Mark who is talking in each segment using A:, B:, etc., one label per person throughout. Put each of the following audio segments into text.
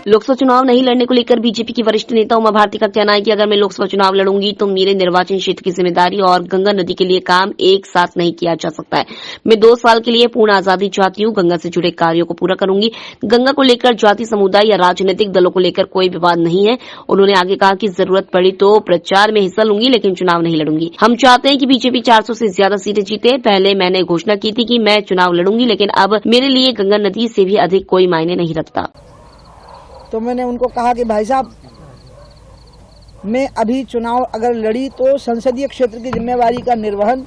A: लोकसभा चुनाव नहीं लड़ने को लेकर बीजेपी की वरिष्ठ नेता उमा भारती का कहना है कि अगर मैं लोकसभा चुनाव लड़ूंगी तो मेरे निर्वाचन क्षेत्र की जिम्मेदारी और गंगा नदी के लिए काम एक साथ नहीं किया जा सकता है। मैं 2 साल के लिए पूर्ण आजादी चाहती हूं, गंगा से जुड़े कार्यों को पूरा करूंगी। गंगा को लेकर जाति समुदाय या राजनीतिक दलों को लेकर कोई विवाद नहीं है। उन्होंने आगे कहा कि जरूरत पड़ी तो प्रचार में हिस्सा लूंगी, लेकिन चुनाव नहीं लड़ूंगी। हम चाहते हैं कि बीजेपी 400 से ज्यादा सीटें जीते। पहले मैंने घोषणा की थी कि मैं चुनाव लड़ूंगी, लेकिन अब मेरे लिए गंगा नदी से भी अधिक कोई मायने नहीं रखता।
B: तो मैंने उनको कहा कि भाई साहब, मैं अभी चुनाव अगर लड़ी तो संसदीय क्षेत्र की जिम्मेवारी का निर्वहन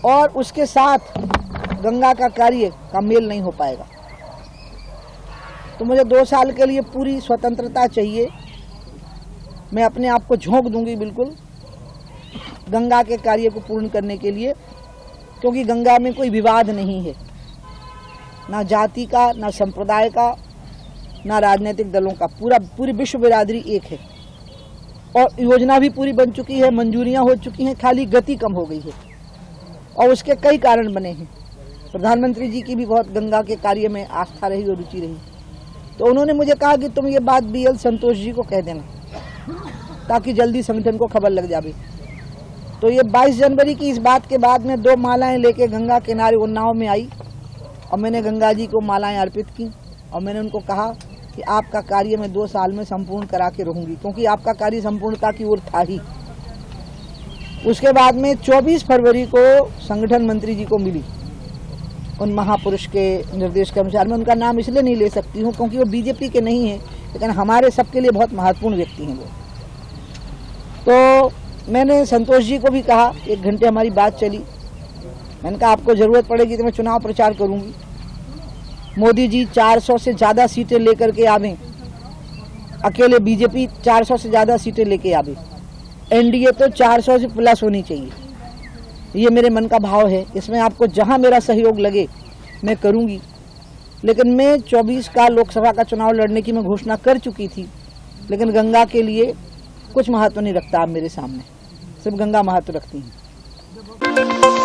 B: और उसके साथ गंगा का कार्य का मेल नहीं हो पाएगा। तो मुझे 2 साल के लिए पूरी स्वतंत्रता चाहिए। मैं अपने आप को झोंक दूंगी बिल्कुल गंगा के कार्य को पूर्ण करने के लिए, क्योंकि गंगा में कोई विवाद नहीं है, ना जाति का, ना संप्रदाय का, ना राजनीतिक दलों का। पूरी विश्व बिरादरी एक है और योजना भी पूरी बन चुकी है, मंजूरियां हो चुकी हैं, खाली गति कम हो गई है और उसके कई कारण बने हैं। प्रधानमंत्री जी की भी बहुत गंगा के कार्य में आस्था रही और रुचि रही। तो उन्होंने मुझे कहा कि तुम ये बात BL संतोष जी को कह देना ताकि जल्दी संगठन को खबर लग जाए। तो ये 22 जनवरी की इस बात के बाद में 2 मालाएं लेके गंगा किनारे उन्नाव में आई और मैंने गंगा जी को मालाएं अर्पित की और मैंने उनको कहा कि आपका कार्य मैं 2 साल में संपूर्ण करा के रहूंगी, क्योंकि आपका कार्य संपूर्णता की ओर था ही। उसके बाद में 24 फरवरी को संगठन मंत्री जी को मिली। उन महापुरुष के निर्देश के अनुसार, मैं उनका नाम इसलिए नहीं ले सकती हूँ क्योंकि वो बीजेपी के नहीं है, लेकिन हमारे सबके लिए बहुत महत्वपूर्ण व्यक्ति हैं वो। तो मैंने संतोष जी को भी कहा, 1 घंटे हमारी बात चली। मैंने कहा आपको जरूरत पड़ेगी तो मैं चुनाव प्रचार करूंगी। मोदी जी 400 से ज्यादा सीटें लेकर के आवे, अकेले बीजेपी 400 से ज्यादा सीटें लेके आवे, एनडीए तो 400 से प्लस होनी चाहिए। ये मेरे मन का भाव है। इसमें आपको जहां मेरा सहयोग लगे मैं करूंगी, लेकिन मैं 24 का लोकसभा का चुनाव लड़ने की मैं घोषणा कर चुकी थी, लेकिन गंगा के लिए कुछ महत्व नहीं रखता। आप मेरे सामने सिर्फ गंगा महत्व रखती हैं।